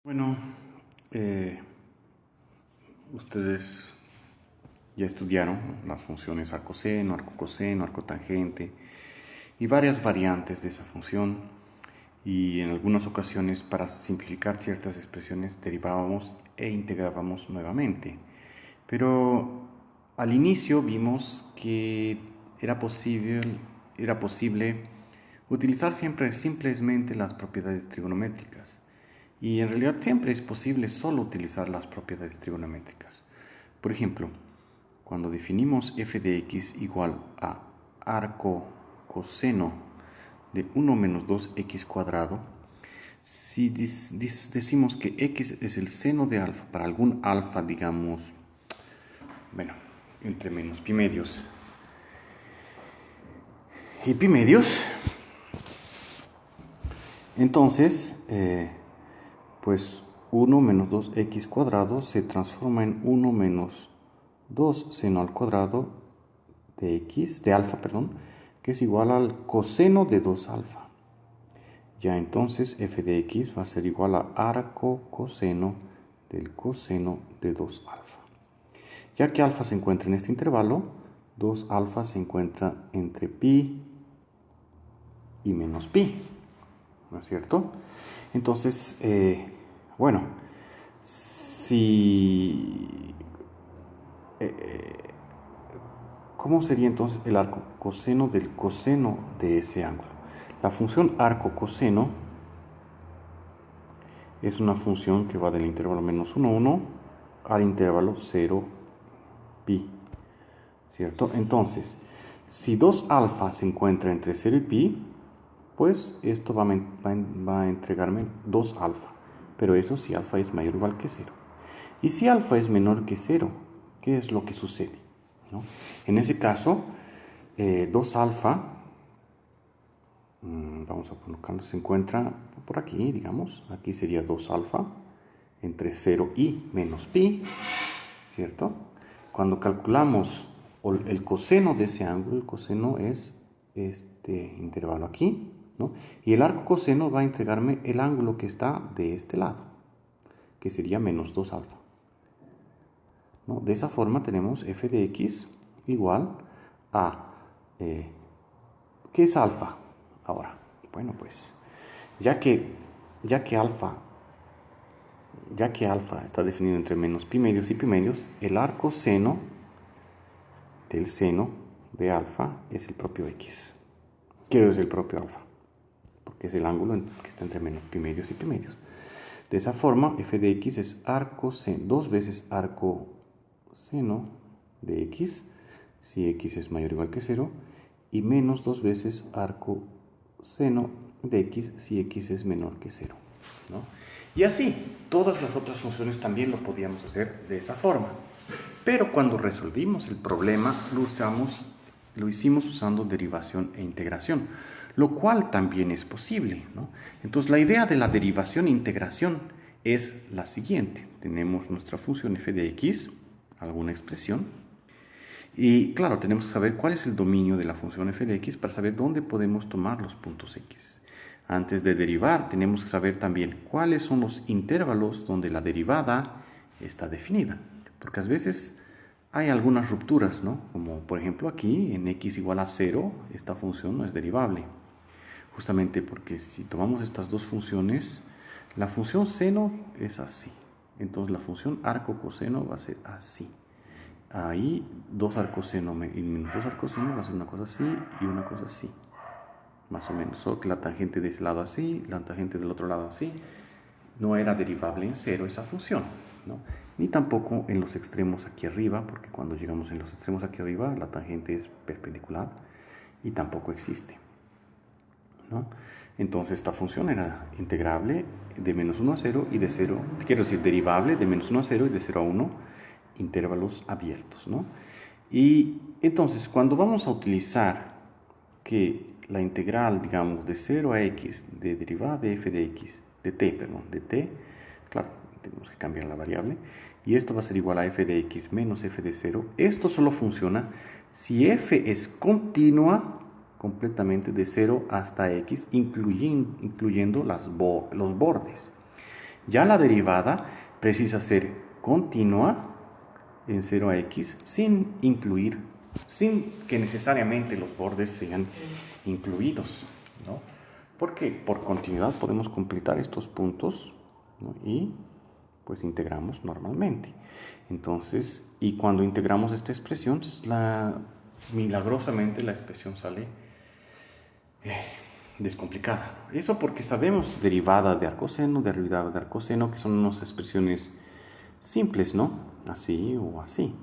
Bueno, ustedes ya estudiaron las funciones arcoseno, arcocoseno, arcotangente y varias variantes de esa función, y en algunas ocasiones para simplificar ciertas expresiones derivábamos e integrábamos nuevamente. Pero al inicio vimos que era posible utilizar siempre simplemente las propiedades trigonométricas. Y en realidad siempre es posible solo utilizar las propiedades trigonométricas. Por ejemplo, cuando definimos f de x igual a arco coseno de 1 menos 2x cuadrado, si decimos que x es el seno de alfa para algún alfa, digamos, bueno, entre menos pi medios y pi medios, entonces, pues 1 menos 2x cuadrado se transforma en 1 menos 2 seno al cuadrado de alfa, que es igual al coseno de 2 alfa. Ya entonces f de x va a ser igual a arco coseno del coseno de 2 alfa. Ya que alfa se encuentra en este intervalo, 2 alfa se encuentra entre pi y menos pi, ¿no es cierto? Entonces, bueno, ¿cómo sería entonces el arco coseno del coseno de ese ángulo? La función arco coseno es una función que va del intervalo menos 1, 1 al intervalo 0, pi, ¿cierto? Entonces, si 2 alfa se encuentra entre 0 y pi, pues esto va a entregarme 2 alfa, pero eso si alfa es mayor o igual que 0. Y si alfa es menor que 0, ¿qué es lo que sucede? ¿No? En ese caso, 2 alfa, vamos a colocarlo, se encuentra por aquí, digamos, aquí sería 2 alfa entre 0 y menos pi, ¿cierto? Cuando calculamos el coseno de ese ángulo, el coseno es este intervalo aquí, ¿no? Y el arco coseno va a entregarme el ángulo que está de este lado, que sería menos 2 alfa, ¿no? De esa forma tenemos f de x igual a, ¿qué es alfa ahora? Bueno, pues ya que alfa está definido entre menos pi medios y pi medios, el arco seno del seno de alfa es el propio x. ¿Qué es el propio alfa? Porque es el ángulo que está entre menos pi medios y pi medios. De esa forma, f de x es arco seno, 2 veces arco seno de x, si x es mayor o igual que 0, y menos 2 veces arco seno de x, si x es menor que 0, ¿no? Y así, todas las otras funciones también lo podíamos hacer de esa forma. Pero cuando resolvimos el problema, lo hicimos usando derivación e integración, lo cual también es posible, ¿no? Entonces, la idea de la derivación e integración es la siguiente. Tenemos nuestra función f de x, alguna expresión, y claro, tenemos que saber cuál es el dominio de la función f de x para saber dónde podemos tomar los puntos x. Antes de derivar, tenemos que saber también cuáles son los intervalos donde la derivada está definida. Porque a veces hay algunas rupturas, ¿no? Como por ejemplo aquí, en x igual a 0, esta función no es derivable. Justamente porque si tomamos estas dos funciones, la función seno es así. Entonces la función arco coseno va a ser así. Ahí 2 arcoseno y menos 2 arcoseno va a ser una cosa así y una cosa así. Más o menos, solo que la tangente de ese lado así, la tangente del otro lado así. No era derivable en cero esa función, ¿no? Ni tampoco en los extremos aquí arriba, porque cuando llegamos en los extremos aquí arriba, la tangente es perpendicular y tampoco existe, ¿no? Entonces esta función era integrable de menos 1 a 0 y de 0, quiero decir derivable de menos 1 a 0 y de 0 a 1, intervalos abiertos, ¿no? Y entonces cuando vamos a utilizar que la integral, digamos, de 0 a x de derivada de f de x, de t, claro, tenemos que cambiar la variable, y esto va a ser igual a f de x menos f de 0. Esto solo funciona si f es continua completamente de 0 hasta x, incluyendo los bordes. Ya la derivada precisa ser continua en 0 a x sin que necesariamente los bordes sean incluidos, ¿no? Porque por continuidad podemos completar estos puntos, ¿no? Y pues integramos normalmente. Entonces, y cuando integramos esta expresión, milagrosamente la expresión sale descomplicada. Eso porque sabemos derivada de arcoseno, derivada de arcoseno, que son unas expresiones simples, ¿no? Así o así.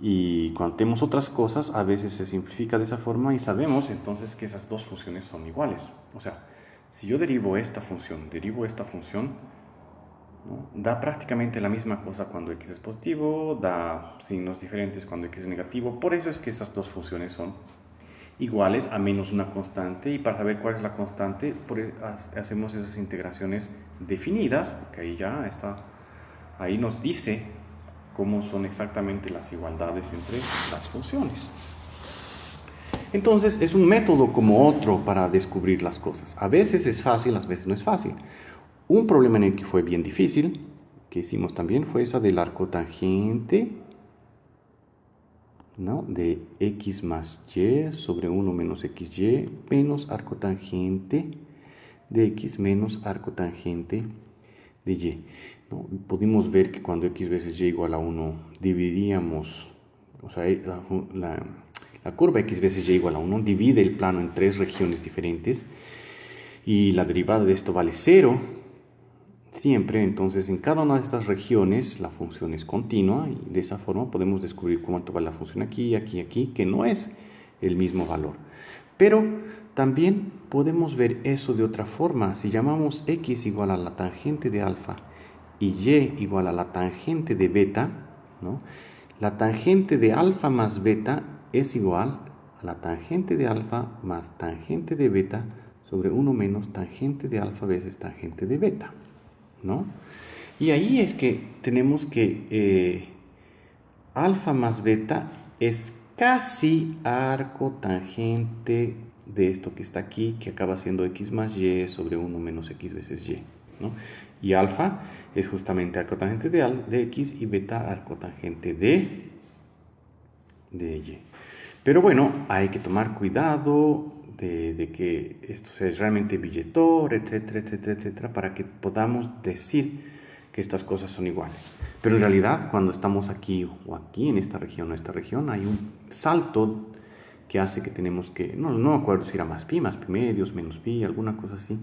Y cuando tenemos otras cosas, a veces se simplifica de esa forma y sabemos entonces que esas dos funciones son iguales. O sea, si yo derivo esta función, ¿no? Da prácticamente la misma cosa cuando x es positivo, da signos diferentes cuando x es negativo. Por eso es que esas dos funciones son iguales a menos una constante, y para saber cuál es la constante hacemos esas integraciones definidas, porque ahí ya está, ahí nos dice cómo son exactamente las igualdades entre las funciones. Entonces es un método como otro para descubrir las cosas. A veces es fácil, a veces no es fácil. Un problema en el que fue bien difícil, que hicimos también, fue esa del arco tangente, ¿no? De x más y sobre 1 menos xy menos arco tangente de x menos arco tangente de y, ¿no? Pudimos ver que cuando x veces y igual a 1 dividíamos, o sea, la curva x veces y igual a 1 divide el plano en tres regiones diferentes y la derivada de esto vale 0 siempre. Entonces en cada una de estas regiones la función es continua y de esa forma podemos descubrir cuánto vale la función aquí, aquí, aquí, que no es el mismo valor. Pero también podemos ver eso de otra forma. Si llamamos x igual a la tangente de alfa y y igual a la tangente de beta, ¿no? La tangente de alfa más beta es igual a la tangente de alfa más tangente de beta sobre 1 menos tangente de alfa veces tangente de beta, ¿no? Y ahí es que tenemos que alfa más beta es casi arco tangente de esto que está aquí, que acaba siendo x más y sobre 1 menos x veces y, ¿no? Y alfa es justamente arco tangente de x y beta arco tangente de y. Pero bueno, hay que tomar cuidado de que esto sea realmente billetor, etcétera, etcétera, etcétera, para que podamos decir que estas cosas son iguales. Pero en realidad, cuando estamos aquí o aquí, en esta región, hay un salto que hace que tenemos que, no me acuerdo si era más pi medios, menos pi, alguna cosa así,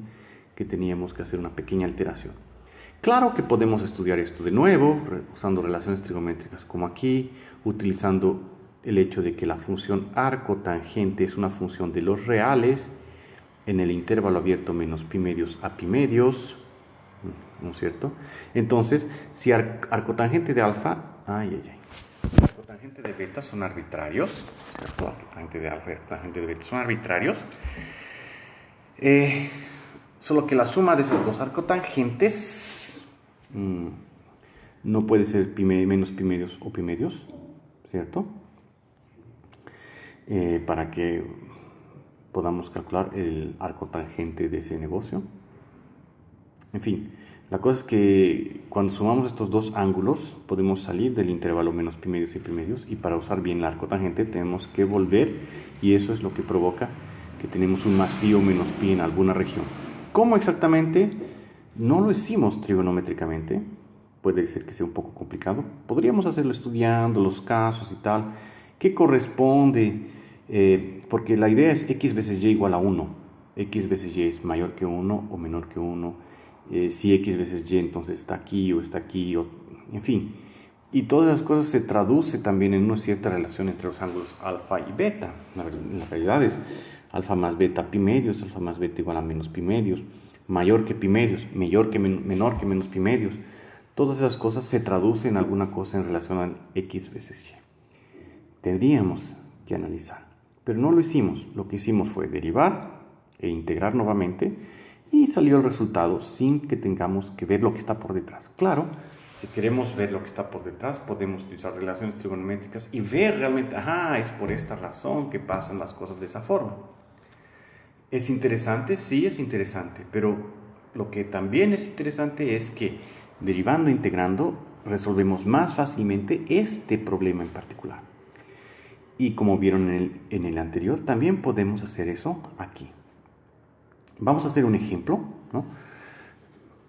que teníamos que hacer una pequeña alteración. Claro que podemos estudiar esto de nuevo, usando relaciones trigonométricas como aquí, utilizando el hecho de que la función arco tangente es una función de los reales en el intervalo abierto menos pi medios a pi medios, ¿no es cierto? Entonces, si arcotangente de alfa, arcotangente de beta son arbitrarios, ¿cierto? Arcotangente de alfa y arcotangente de beta son arbitrarios, solo que la suma de esos dos arcotangentes no puede ser menos pi medios o pi medios, ¿cierto? Para que podamos calcular el arco tangente de ese negocio. En fin, la cosa es que cuando sumamos estos dos ángulos podemos salir del intervalo menos pi medios y pi medios, y para usar bien el arco tangente tenemos que volver, y eso es lo que provoca que tenemos un más pi o menos pi en alguna región. ¿Cómo exactamente? No lo hicimos trigonométricamente, puede ser que sea un poco complicado, podríamos hacerlo estudiando los casos y tal. ¿Qué corresponde? Porque la idea es x veces y igual a 1. X veces y es mayor que 1 o menor que 1. Si x veces y entonces está aquí, en fin. Y todas esas cosas se traduce también en una cierta relación entre los ángulos alfa y beta. La realidad es alfa más beta pi medios, alfa más beta igual a menos pi medios, mayor que pi medios, menor que menos pi medios. Todas esas cosas se traducen en alguna cosa en relación a x veces y. Tendríamos que analizar, pero no lo hicimos. Lo que hicimos fue derivar e integrar nuevamente y salió el resultado sin que tengamos que ver lo que está por detrás. Claro, si queremos ver lo que está por detrás, podemos utilizar relaciones trigonométricas y ver realmente, es por esta razón que pasan las cosas de esa forma. ¿Es interesante? Sí, es interesante, pero lo que también es interesante es que derivando e integrando resolvemos más fácilmente este problema en particular. Y como vieron en el anterior, también podemos hacer eso aquí. Vamos a hacer un ejemplo, ¿no?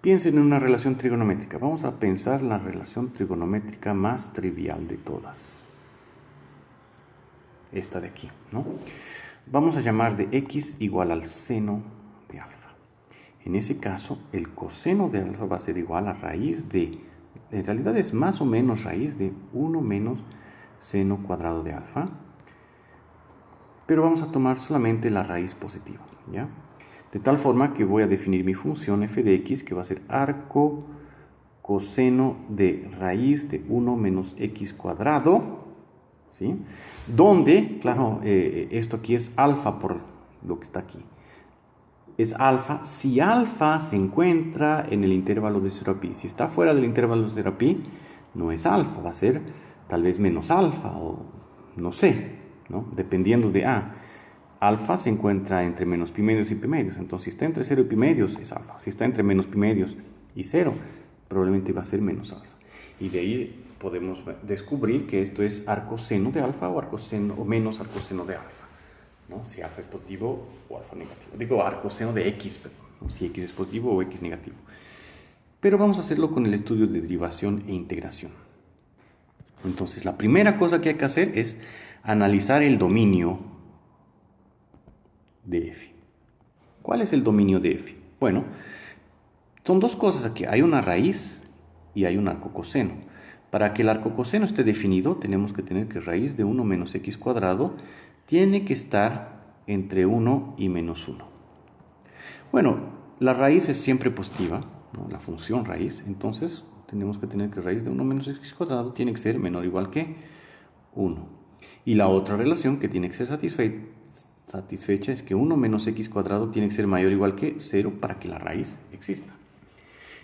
Piensen en una relación trigonométrica. Vamos a pensar la relación trigonométrica más trivial de todas. Esta de aquí, ¿no? Vamos a llamar de x igual al seno de alfa. En ese caso, el coseno de alfa va a ser igual a raíz de, en realidad es más o menos raíz de 1 menos seno cuadrado de alfa. Pero vamos a tomar solamente la raíz positiva, ¿ya? De tal forma que voy a definir mi función f de x, que va a ser arco coseno de raíz de 1 menos x cuadrado, ¿sí? Donde, claro, esto aquí es alfa por lo que está aquí. Es alfa si alfa se encuentra en el intervalo de 0 a pi. Si está fuera del intervalo de 0 a pi, no es alfa, va a ser tal vez menos alfa o no sé, ¿no? Dependiendo de A. Alfa se encuentra entre menos pi medios y pi medios. Entonces, si está entre 0 y pi medios, es alfa. Si está entre menos pi medios y 0, probablemente va a ser menos alfa. Y de ahí podemos descubrir que esto es arcoseno de alfa o arcoseno o menos arcoseno de alfa, ¿no? Si alfa es positivo o alfa negativo. Digo arcoseno de x, perdón, ¿no? Si x es positivo o x negativo. Pero vamos a hacerlo con el estudio de derivación e integración. Entonces, la primera cosa que hay que hacer es analizar el dominio de f. ¿Cuál es el dominio de f? Bueno, son dos cosas aquí. Hay una raíz y hay un arco coseno. Para que el arco coseno esté definido, tenemos que tener que raíz de 1 menos x cuadrado tiene que estar entre 1 y menos 1. Bueno, la raíz es siempre positiva, ¿no? La función raíz. Entonces, tenemos que tener que raíz de 1 menos x cuadrado tiene que ser menor o igual que 1. Y la otra relación que tiene que ser satisfecha es que 1 menos x cuadrado tiene que ser mayor o igual que 0 para que la raíz exista.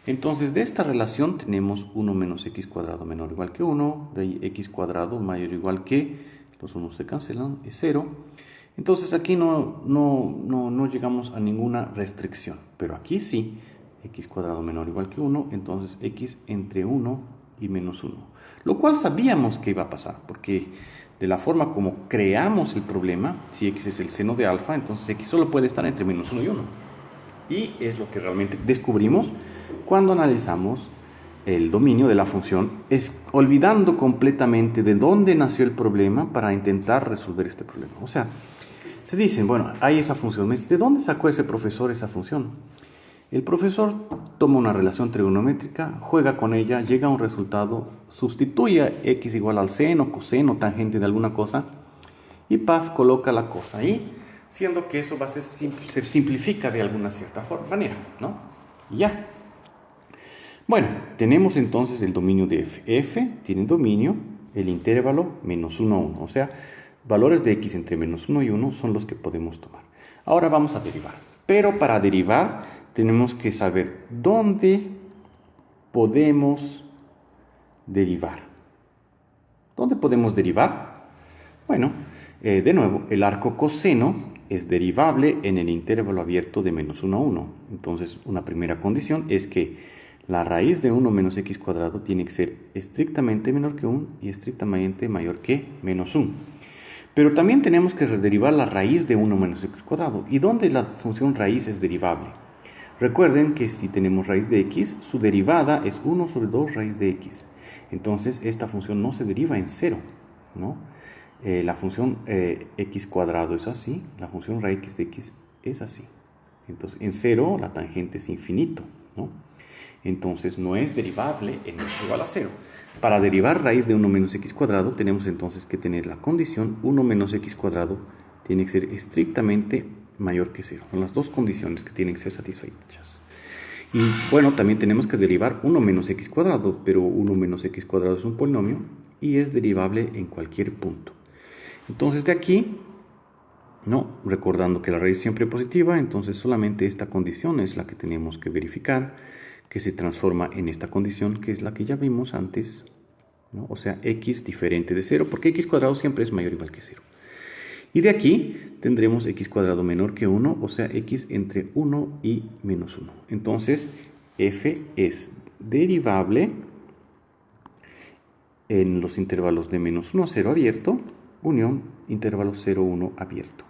Entonces, de esta relación tenemos 1 menos x cuadrado menor o igual que 1, de ahí x cuadrado mayor o igual que, los unos se cancelan, es 0. Entonces, aquí no llegamos a ninguna restricción, pero aquí sí, x cuadrado menor o igual que 1, entonces x entre 1 y menos 1. Lo cual sabíamos que iba a pasar, porque de la forma como creamos el problema, si x es el seno de alfa, entonces x solo puede estar entre menos 1 y 1. Y es lo que realmente descubrimos cuando analizamos el dominio de la función, es olvidando completamente de dónde nació el problema para intentar resolver este problema. O sea, se dicen, bueno, hay esa función, ¿de dónde sacó ese profesor esa función? El profesor toma una relación trigonométrica, juega con ella, llega a un resultado, sustituye x igual al seno, coseno, tangente de alguna cosa, y paf, coloca la cosa ahí, siendo que eso va a ser se simplifica de alguna cierta manera, ¿no? Y ya. Bueno, tenemos entonces el dominio de f. F tiene dominio el intervalo menos 1 a 1, o sea, valores de x entre menos 1 y 1 son los que podemos tomar. Ahora vamos a derivar, pero para derivar tenemos que saber dónde podemos derivar. ¿Dónde podemos derivar? Bueno, de nuevo, el arco coseno es derivable en el intervalo abierto de menos 1 a 1. Entonces, una primera condición es que la raíz de 1 menos x cuadrado tiene que ser estrictamente menor que 1 y estrictamente mayor que menos 1. Pero también tenemos que derivar la raíz de 1 menos x cuadrado. ¿Y dónde la función raíz es derivable? Recuerden que si tenemos raíz de x, su derivada es 1 sobre 2 raíz de x. Entonces, esta función no se deriva en 0, ¿no? La función x cuadrado es así, la función raíz de x es así. Entonces, en 0 la tangente es infinito, ¿no? Entonces, no es derivable en x igual a 0. Para derivar raíz de 1 menos x cuadrado, tenemos entonces que tener la condición 1 menos x cuadrado tiene que ser estrictamente mayor que 0. Son las dos condiciones que tienen que ser satisfechas. Y bueno, también tenemos que derivar 1 menos x cuadrado, pero 1 menos x cuadrado es un polinomio y es derivable en cualquier punto. Entonces, de aquí, no, recordando que la raíz siempre es positiva, entonces solamente esta condición es la que tenemos que verificar, que se transforma en esta condición, que es la que ya vimos antes, ¿no? O sea, x diferente de 0, porque x cuadrado siempre es mayor o igual que 0. Y de aquí tendremos x cuadrado menor que 1, o sea, x entre 1 y menos 1. Entonces, f es derivable en los intervalos de menos 1 a 0 abierto, unión intervalo 0, 1 abierto.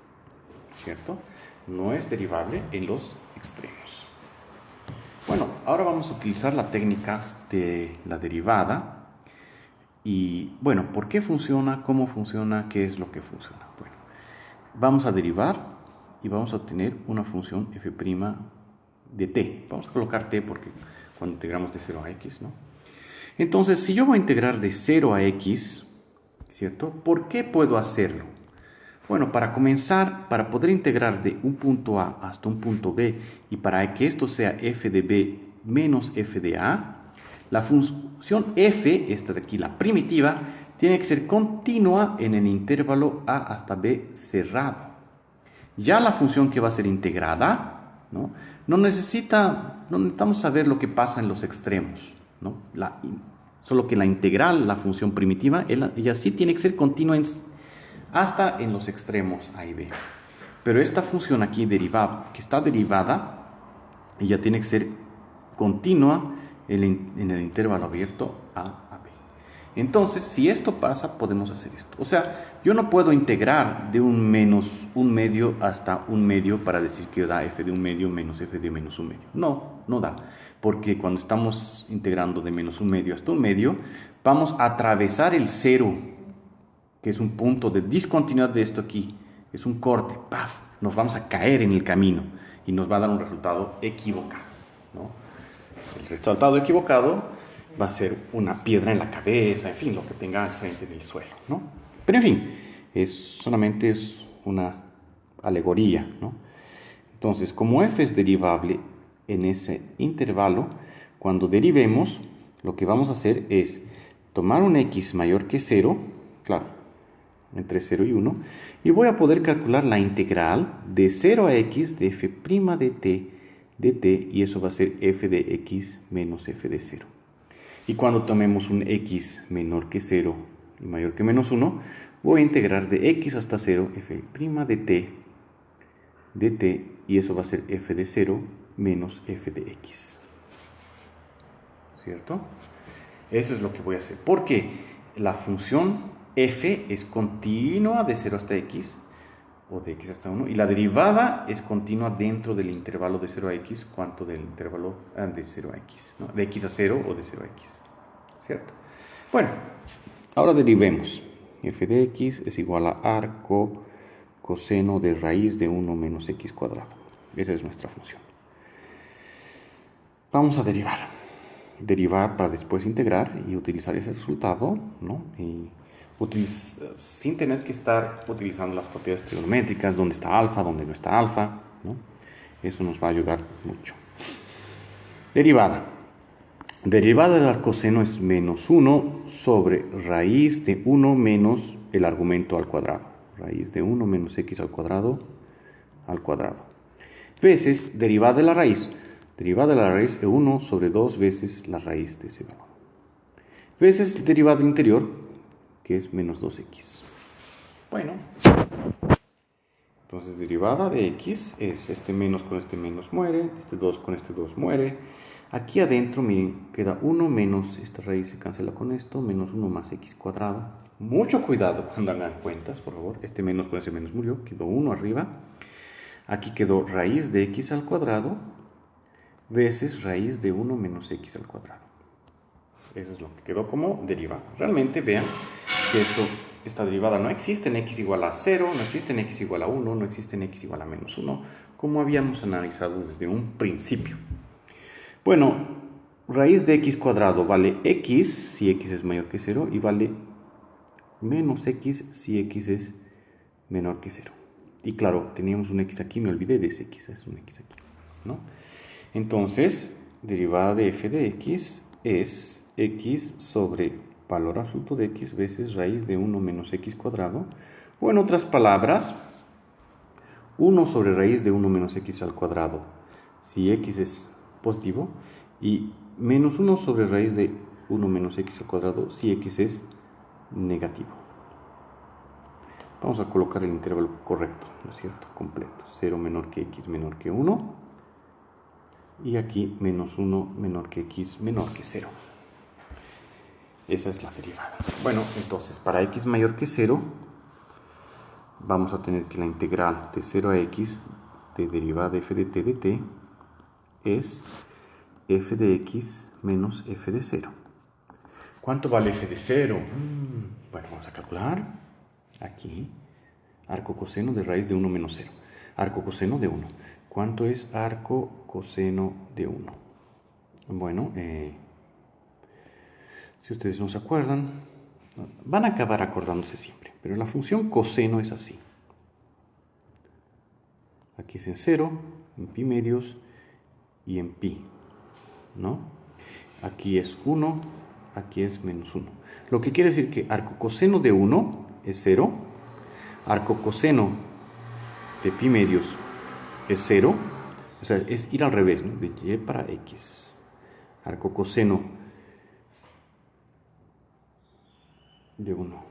¿Cierto? No es derivable en los extremos. Bueno, ahora vamos a utilizar la técnica de la derivada. Y bueno, ¿por qué funciona? ¿Cómo funciona? ¿Qué es lo que funciona? Bueno, vamos a derivar y vamos a obtener una función f' de t. Vamos a colocar t porque cuando integramos de 0 a x, ¿no? Entonces, si yo voy a integrar de 0 a x, ¿cierto? ¿Por qué puedo hacerlo? Bueno, para comenzar, para poder integrar de un punto A hasta un punto B y para que esto sea f de b menos f de a, la función f, esta de aquí, la primitiva, tiene que ser continua en el intervalo a hasta b cerrado. Ya la función que va a ser integrada, no necesitamos saber lo que pasa en los extremos, ¿no? Solo que la integral, la función primitiva, ella sí tiene que ser continua hasta en los extremos A y B. Pero esta función aquí derivada, que está derivada, ella tiene que ser continua en el intervalo abierto A a B. Entonces, si esto pasa, podemos hacer esto. O sea, yo no puedo integrar de un menos un medio hasta un medio para decir que da f de un medio menos f de menos un medio. No, no da. Porque cuando estamos integrando de menos un medio hasta un medio, vamos a atravesar el cero, que es un punto de discontinuidad de esto aquí, es un corte, ¡paf! Nos vamos a caer en el camino y nos va a dar un resultado equivocado, ¿no? El resultado equivocado va a ser una piedra en la cabeza, en fin, lo que tenga al frente del suelo, ¿no? Pero en fin, solamente es una alegoría, ¿no? Entonces, como f es derivable en ese intervalo, cuando derivemos, lo que vamos a hacer es tomar un x mayor que 0, claro, entre 0 y 1, y voy a poder calcular la integral de 0 a x de f' de t, y eso va a ser f de x menos f de 0. Y cuando tomemos un x menor que 0 y mayor que menos 1, voy a integrar de x hasta 0 f' de t, y eso va a ser f de 0 menos f de x. ¿Cierto? Eso es lo que voy a hacer. Porque la función f es continua de 0 hasta x, o de x hasta 1, y la derivada es continua dentro del intervalo de 0 a x, cuanto del intervalo de 0 a x, ¿no? De x a 0 o de 0 a x, ¿cierto? Bueno, ahora derivemos. F de x es igual a arco coseno de raíz de 1 menos x cuadrado. Esa es nuestra función. Vamos a derivar para después integrar y utilizar ese resultado, ¿no? Sin tener que estar utilizando las propiedades trigonométricas, dónde está alfa, dónde no está alfa, ¿no? Eso nos va a ayudar mucho. Derivada. Derivada del arcoseno es menos 1 sobre raíz de 1 menos el argumento al cuadrado. Raíz de 1 menos x al cuadrado veces derivada de la raíz. Derivada de la raíz de 1 sobre 2 veces la raíz de ese valor. Veces derivada del interior, que es menos 2x. Bueno, entonces derivada de x es este menos con este menos muere, este 2 con este 2 muere. Aquí adentro, miren, queda 1 menos, esta raíz se cancela con esto, menos 1 más x cuadrado. Mucho cuidado cuando hagan cuentas, por favor. Este menos con ese menos murió, quedó 1 arriba. Aquí quedó raíz de x al cuadrado veces raíz de 1 menos x al cuadrado. Eso es lo que quedó como derivada. Realmente vean que esta derivada no existe en x igual a 0, no existe en x igual a 1, no existe en x igual a menos 1, como habíamos analizado desde un principio. Bueno, raíz de x cuadrado vale x si x es mayor que 0 y vale menos x si x es menor que 0. Y claro, teníamos un x aquí, me olvidé de ese x, es un x aquí, ¿no? Entonces, derivada de f de x es x sobre valor absoluto de x veces raíz de 1 menos x cuadrado, o en otras palabras, 1 sobre raíz de 1 menos x al cuadrado si x es positivo, y menos 1 sobre raíz de 1 menos x al cuadrado si x es negativo. Vamos a colocar el intervalo correcto, ¿no es cierto? Completo. 0 menor que x menor que 1. Y aquí menos 1 menor que x menor que 0. Esa es la derivada. Bueno, entonces para x mayor que 0, vamos a tener que la integral de 0 a x de derivada de f de t dt es f de x menos f de 0. ¿Cuánto vale f de 0? Bueno, vamos a calcular. Aquí, arco coseno de raíz de 1 menos 0. Arco coseno de 1. ¿Cuánto es arco coseno de 1? Bueno, si ustedes no se acuerdan, van a acabar acordándose siempre. Pero la función coseno es así. Aquí es en 0, en pi medios y en pi, ¿no? Aquí es 1, aquí es menos 1. Lo que quiere decir que arco coseno de 1 es 0, arco coseno de pi medios es 0, o sea, es ir al revés, ¿no? De y para x. Arco coseno de 1,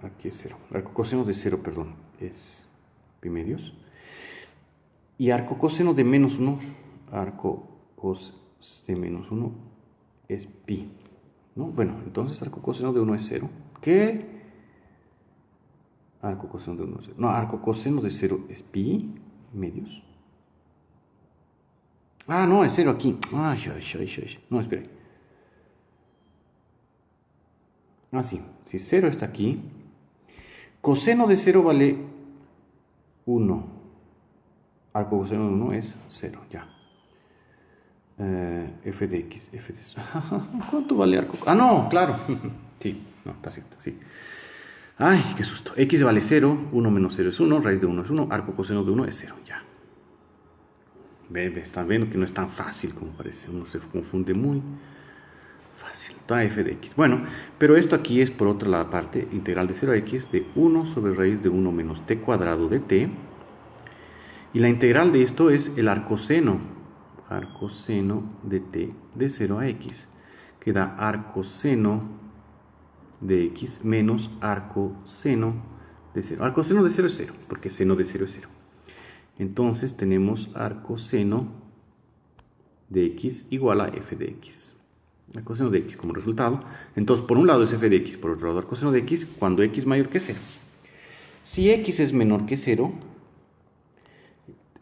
aquí es 0. Arco coseno de 0, perdón, es pi medios. Y arco coseno de menos 1, arco cos de menos 1 es pi, ¿no? Bueno, entonces arco coseno de 1 es 0. ¿Qué? Arco coseno de 1 es 0. No, arco coseno de 0 es pi medios. Ah, no, es 0 aquí. Ay. No, espere. Ah, sí. Si 0 está aquí, coseno de 0 vale 1. Arco coseno de 1 es 0, ya. F de x, f de... ¿Cuánto vale arco? Ah, no, claro. Sí, no, está cierto, sí. Ay, qué susto. X vale 0, 1 menos 0 es 1, raíz de 1 es 1, arco coseno de 1 es 0, ya. Están viendo que no es tan fácil como parece, uno se confunde muy fácil. Está f de x. Bueno, pero esto aquí es por otra la parte integral de 0 a x de 1 sobre raíz de 1 menos t cuadrado de t. Y la integral de esto es el arcoseno de t de 0 a x, que da arcoseno de x menos arcoseno de 0. Arcoseno de 0 es 0, porque seno de 0 es 0. Entonces tenemos arcoseno de x igual a f de x. Arcoseno de x como resultado. Entonces, por un lado es f de x, por otro lado arcoseno de x cuando x es mayor que 0. Si x es menor que 0,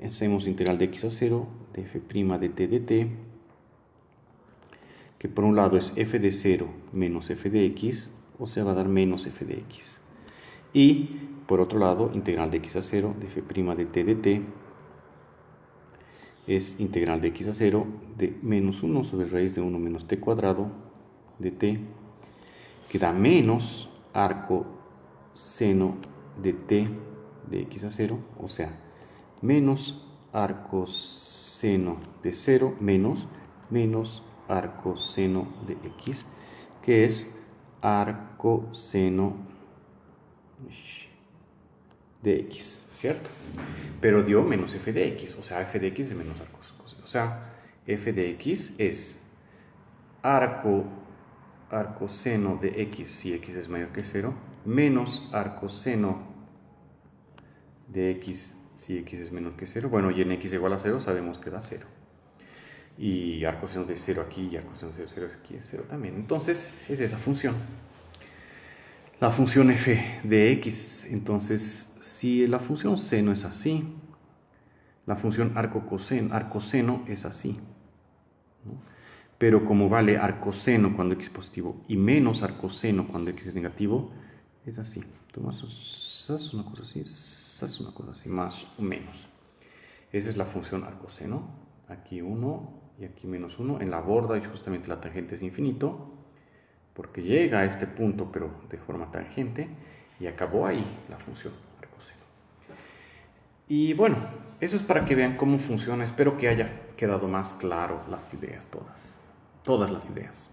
hacemos integral de x a 0 de f' de t de t, que por un lado es f de 0 menos f de x, o sea, va a dar menos f de x. Y por otro lado, integral de x a 0 de f' de t de t es integral de x a 0 de menos 1 sobre raíz de 1 menos t cuadrado de t, que da menos arco seno de t de x a 0, o sea, menos arco seno de 0 menos arco seno de x, que es arco seno de x, ¿cierto? Pero dio menos f de x, o sea, f de x es menos arco coseno. O sea, f de x es arcoseno de x si x es mayor que 0, menos arcoseno de x si x es menor que 0. Bueno, y en x igual a 0 sabemos que da 0. Y arcoseno de 0 aquí y arcoseno de 0 aquí es 0 también. Entonces, es esa función. La función f de x. Entonces, si la función seno es así, la función arcoseno es así, ¿no? Pero como vale arcoseno cuando x es positivo y menos arcoseno cuando x es negativo, es así. Entonces, una cosa así, más o menos. Esa es la función arcoseno. Aquí 1 y aquí menos 1 en la borda, y justamente la tangente es infinito, porque llega a este punto pero de forma tangente, y acabó ahí la función arcoseno. Y bueno, eso es para que vean cómo funciona. Espero que haya quedado más claro las ideas todas las ideas.